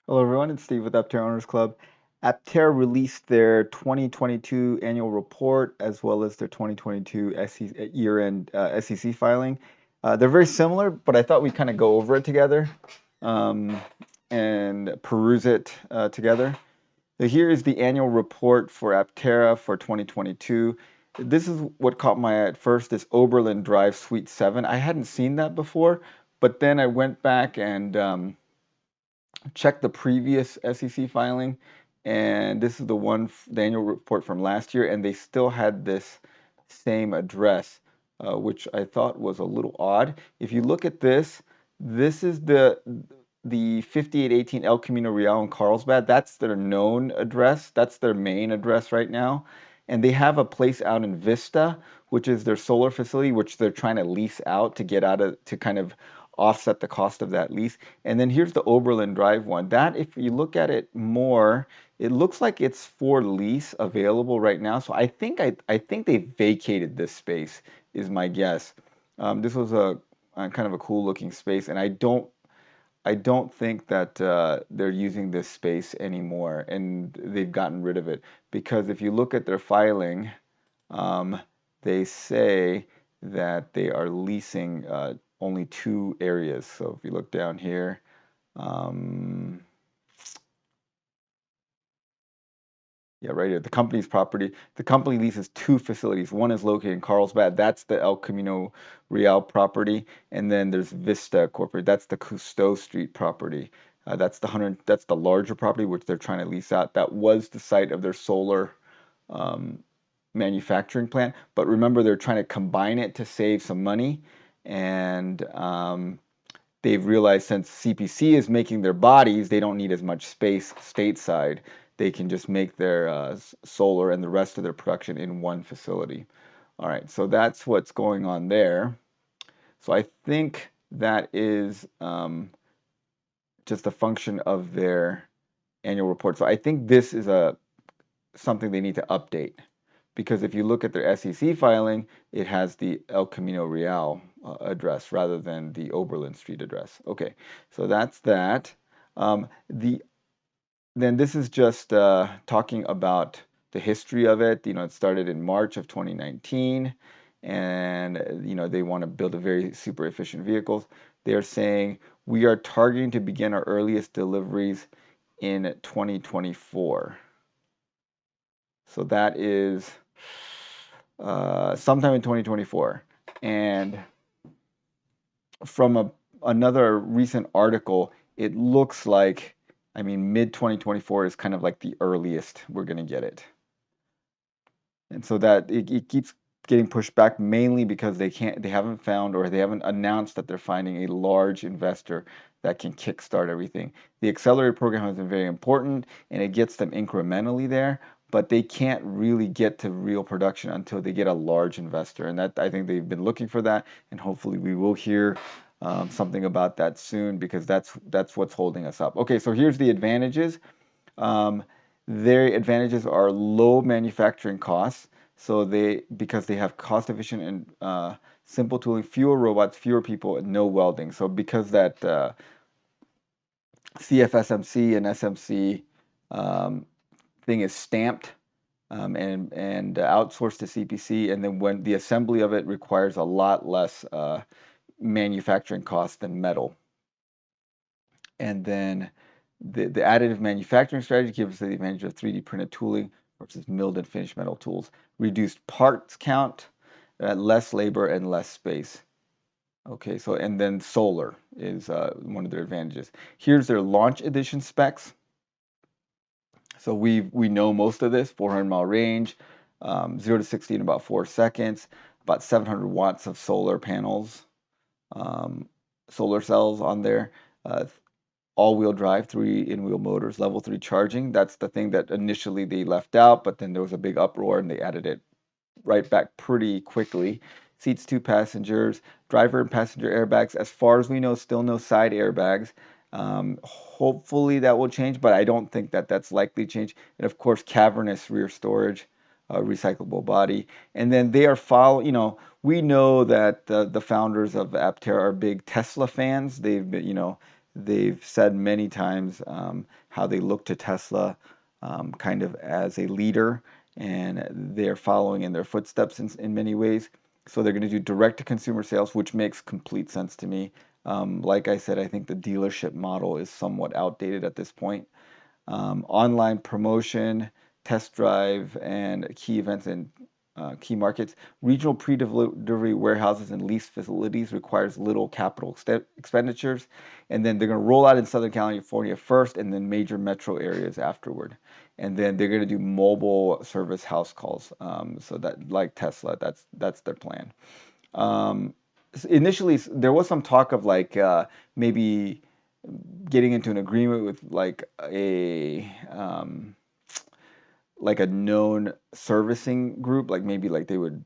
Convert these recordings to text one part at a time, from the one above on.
Hello everyone, it's Steve with Aptera Owners Club. Aptera released their 2022 annual report as well as their 2022 year-end SEC filing. They're very similar, but I thought we'd kind of go over it together um, and peruse it together. So here is the annual report for Aptera for 2022. This is what caught my eye at first, this Oberlin Drive Suite 7. I hadn't seen that before, but then I went back and check the previous SEC filing, and this is the annual report from last year, and they still had this same address, which I thought was a little odd. If you look at this, this is the 5818 El Camino Real in Carlsbad. That's their known address. That's their main address right now. And they have a place out in Vista, which is their solar facility, which they're trying to lease out to get out of, to kind of offset the cost of that lease. And then here's the Oberlin Drive one. That, if you look at it more, it looks like it's for lease available right now. So I think they vacated this space, is my guess. This was a kind of a cool looking space, and I don't think that they're using this space anymore, and they've gotten rid of it. Because if you look at their filing, they say that they are leasing only 2 areas. So if you look down here, um, yeah, right here, the company's property. The company leases 2 facilities. One is located in Carlsbad. That's the El Camino Real property. And then there's Vista Corporate. That's the Cousteau Street property. That's the larger property which they're trying to lease out. That was the site of their solar um, manufacturing plant. But remember, they're trying to combine it to save some money. And they've realized since CPC is making their bodies, they don't need as much space stateside. They can just make their solar and the rest of their production in one facility. All right, so that's what's going on there. So I think that is just a function of their annual report. So I think this is something they need to update, because if you look at their SEC filing, it has the El Camino Real address rather than the Oberlin Street address. Okay, so that's that. Then this is just talking about the history of it. You know, it started in March of 2019, and you know they want to build a very super efficient vehicles. They are saying we are targeting to begin our earliest deliveries in 2024. So that is sometime in 2024. And from another recent article, it looks like, I mean, mid 2024 is kind of like the earliest we're going to get it. And so that it keeps getting pushed back mainly because they haven't found, or they haven't announced that they're finding a large investor that can kickstart everything. The accelerator program has been very important, and it gets them incrementally there, but they can't really get to real production until they get a large investor. And that, I think they've been looking for that, and hopefully we will hear something about that soon, because that's what's holding us up. Okay, so here's the advantages. Um, their advantages are low manufacturing costs. So because they have cost efficient and simple tooling, fewer robots, fewer people, and no welding. So because that CFSMC and SMC thing is stamped and outsourced to CPC, and then when the assembly of it requires a lot less manufacturing cost than metal. And then the additive manufacturing strategy gives the advantage of 3D printed tooling versus milled and finished metal tools. Reduced parts count, less labor, and less space. Okay, so and then solar is one of their advantages. Here's their launch edition specs. So we know most of this: 400-mile range, 0 to 60 in about 4 seconds, about 700 watts of solar panels, solar cells on there. All-wheel drive, 3 in-wheel motors, level 3 charging. That's the thing that initially they left out, but then there was a big uproar and they added it right back pretty quickly. Seats 2 passengers, driver and passenger airbags. As far as we know, still no side airbags. Hopefully that will change, but I don't think that that's likely to change. And of course, cavernous rear storage, recyclable body. And then they are you know, we know that the founders of Aptera are big Tesla fans. They've been, you know, they've said many times how they look to Tesla kind of as a leader, and they're following in their footsteps in many ways. So they're going to do direct-to-consumer sales, which makes complete sense to me. Like I said, I think the dealership model is somewhat outdated at this point. Online promotion, test drive, and key events in key markets. Regional pre-delivery warehouses and lease facilities requires little capital expenditures. And then they're going to roll out in Southern California first, and then major metro areas afterward. And then they're going to do mobile service house calls. So that, like Tesla, that's their plan. Initially, there was some talk of like maybe getting into an agreement with like a known servicing group, like maybe like they would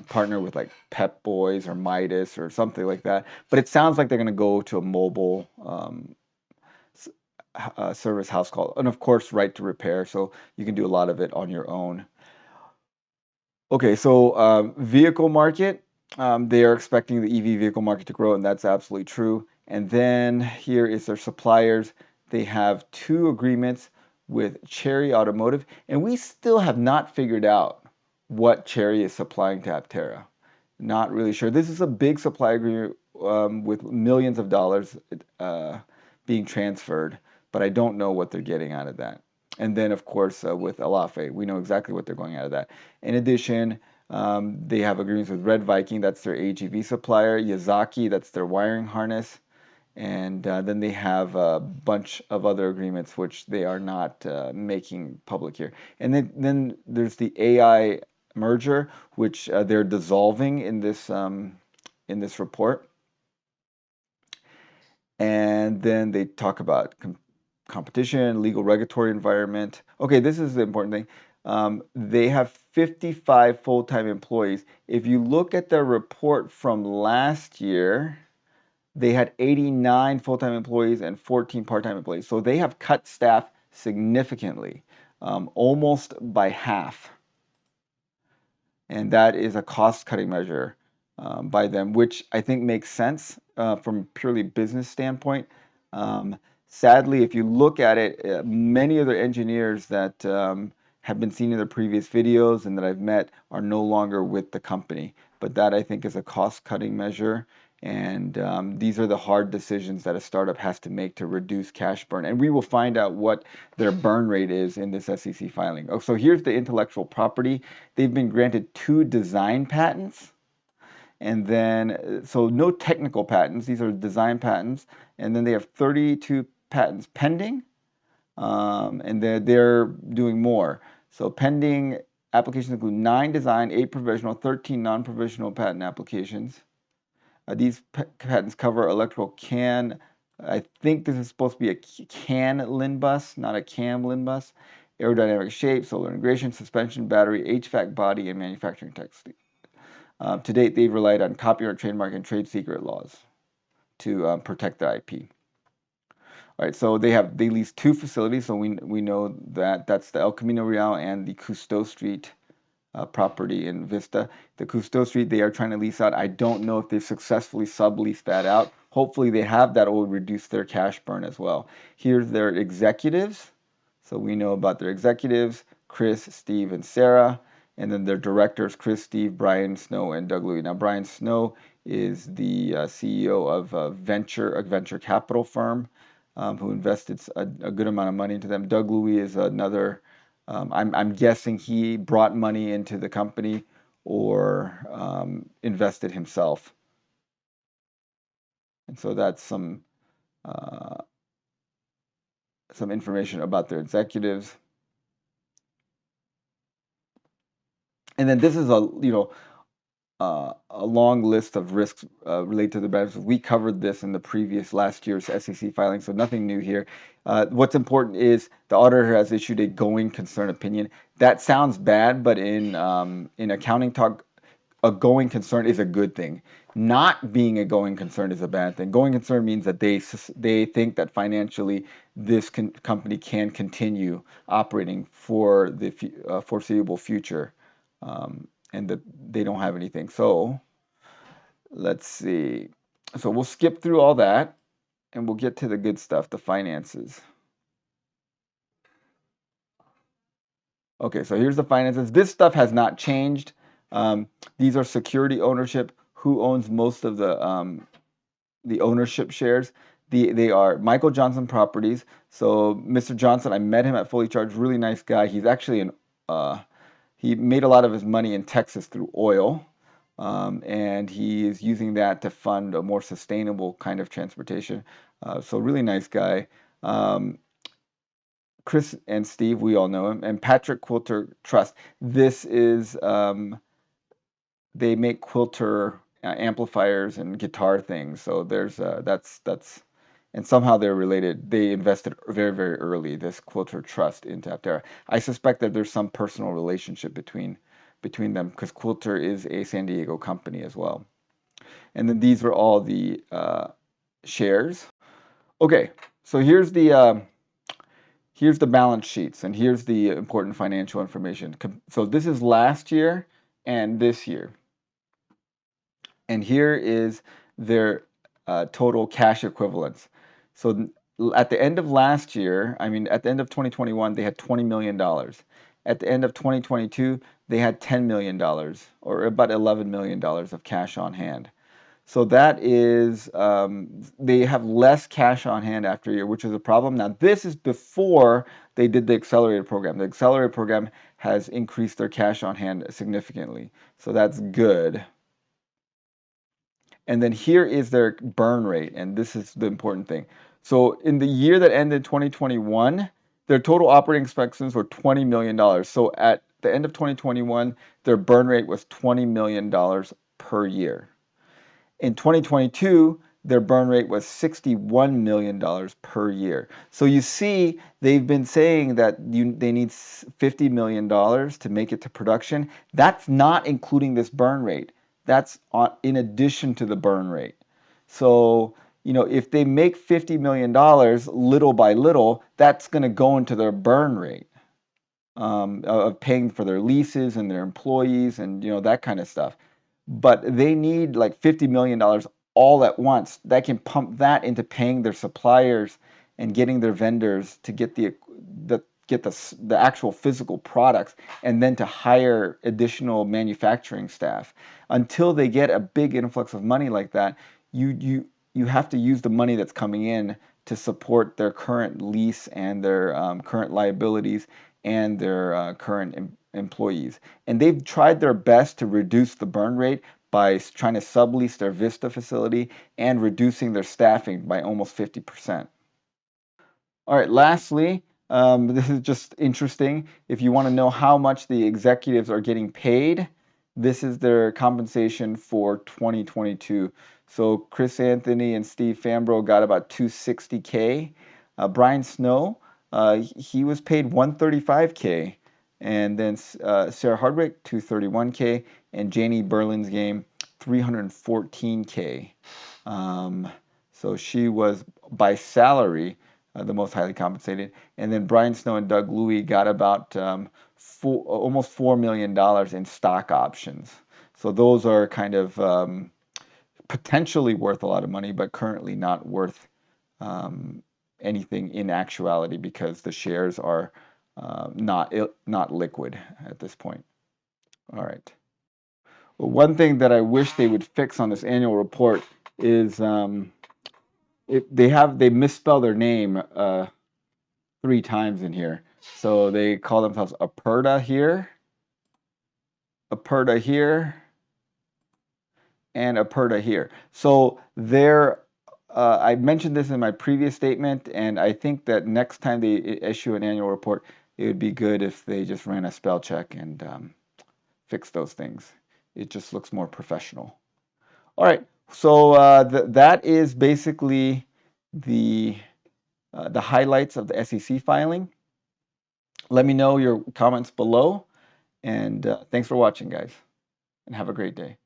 partner with like Pep Boys or Midas or something like that. But it sounds like they're going to go to a mobile service house call, and of course, right to repair, so you can do a lot of it on your own. Okay, so vehicle market, they are expecting the EV vehicle market to grow, and that's absolutely true. And then here is their suppliers. They have two agreements with Chery Automotive, and we still have not figured out what Chery is supplying to Aptera. Not really sure. This is a big supply agreement with millions of dollars being transferred, but I don't know what they're getting out of that. And then, of course, with Alafe, we know exactly what they're going out of that. In addition, they have agreements with Red Viking, that's their AGV supplier, Yazaki, that's their wiring harness, and then they have a bunch of other agreements which they are not making public here. And then there's the AI merger, which they're dissolving in this report. And then they talk about competition, legal regulatory environment. Okay, this is the important thing. They have 55 full-time employees. If you look at their report from last year, they had 89 full-time employees and 14 part-time employees. So they have cut staff significantly, almost by half. And that is a cost-cutting measure by them, which I think makes sense from a purely business standpoint. Sadly, if you look at it, many of the engineers that have been seen in their previous videos and that I've met are no longer with the company. But that, I think, is a cost-cutting measure. And these are the hard decisions that a startup has to make to reduce cash burn. And we will find out what their burn rate is in this SEC filing. Oh, so here's the intellectual property. They've been granted 2 design patents. And then, so no technical patents. These are design patents. And then they have 32 patents pending. And they're doing more. So pending applications include 9 design, 8 provisional, 13 non-provisional patent applications. These patents cover electrical CAN. I think this is supposed to be a CAN LIN bus, not a CAM LIN bus. Aerodynamic shape, solar integration, suspension, battery, HVAC body, and manufacturing text. To date, they've relied on copyright, trademark, and trade secret laws to protect the IP. All right, so they lease 2 facilities, so we know that that's the El Camino Real and the Cousteau Street property in Vista. The Cousteau Street, they are trying to lease out. I don't know if they've successfully subleased that out. Hopefully they have. That will reduce their cash burn as well. Here's their executives. So we know about their executives, Chris, Steve, and Sarah. And then their directors, Chris, Steve, Brian Snow, and Doug Louie. Now, Brian Snow is the CEO of a venture capital firm who invested a good amount of money into them. Doug Louie is another I'm guessing he brought money into the company or invested himself. And so that's some information about their executives. And then this is a long list of risks related to the benefits. We covered this in the previous last year's SEC filing, so nothing new here. What's important is the auditor has issued a going concern opinion. That sounds bad, but in accounting talk, a going concern is a good thing. Not being a going concern is a bad thing. Going concern means that they think that financially this company can continue operating for the foreseeable future. And that they don't have anything. So let's see. So we'll skip through all that. and we'll get to the good stuff, the finances. Okay, so here's the finances. This stuff has not changed. These are security ownership. Who owns most of the ownership shares? They are Michael Johnson Properties. So Mr. Johnson, I met him at Fully Charged. Really nice guy. He's actually he made a lot of his money in Texas through oil, and he is using that to fund a more sustainable kind of transportation. So really nice guy. Chris and Steve, we all know him, and Patrick Quilter Trust. This is they make Quilter amplifiers and guitar things. So there's that's and somehow they're related. They invested very, very early, this Quilter Trust, into Aptera. I suspect that there's some personal relationship between them because Quilter is a San Diego company as well. And then these were all the shares. Okay, so here's the balance sheets, and here's the important financial information. So this is last year and this year. And here is their total cash equivalents. So at the end of last year, I mean, at the end of 2021, they had $20 million. At the end of 2022, they had $10 million, or about $11 million of cash on hand. So that is, they have less cash on hand after a year, which is a problem. Now, this is before they did the accelerated program. The accelerated program has increased their cash on hand significantly. So that's good. And then here is their burn rate, and this is the important thing. So in the year that ended 2021, their total operating expenses were $20 million. So at the end of 2021, their burn rate was $20 million per year. In 2022, their burn rate was $61 million per year. So you see, they've been saying that they need $50 million to make it to production. That's not including this burn rate. That's in addition to the burn rate. So, if they make $50 million little by little, that's going to go into their burn rate of paying for their leases and their employees and that kind of stuff. But they need like $50 million all at once. That can pump that into paying their suppliers and getting their vendors to get the actual physical products, and then to hire additional manufacturing staff. Until they get a big influx of money like that, you have to use the money that's coming in to support their current lease and their current liabilities and their current employees. And they've tried their best to reduce the burn rate by trying to sublease their Vista facility and reducing their staffing by almost 50%. All right, lastly, this is just interesting. If you want to know how much the executives are getting paid, this is their compensation for 2022. So Chris Anthony and Steve Fambro got about $260K. Brian Snow, he was paid $135K. And then Sarah Hardwick, $231K. And Janie Burlingame, $314K. So she was, by salary, the most highly compensated. And then Brian Snow and Doug Louie got about almost $4 million in stock options. So those are kind of potentially worth a lot of money, but currently not worth anything in actuality because the shares are not liquid at this point. All right. Well, one thing that I wish they would fix on this annual report is they misspell their name 3 times in here. So they call themselves Aptera here, Aptera here, and Aptera here. So I mentioned this in my previous statement, and I think that next time they issue an annual report, it would be good if they just ran a spell check and fix those things. It just looks more professional. All right, so that is basically the highlights of the SEC filing. Let me know your comments below, and thanks for watching, guys, and have a great day.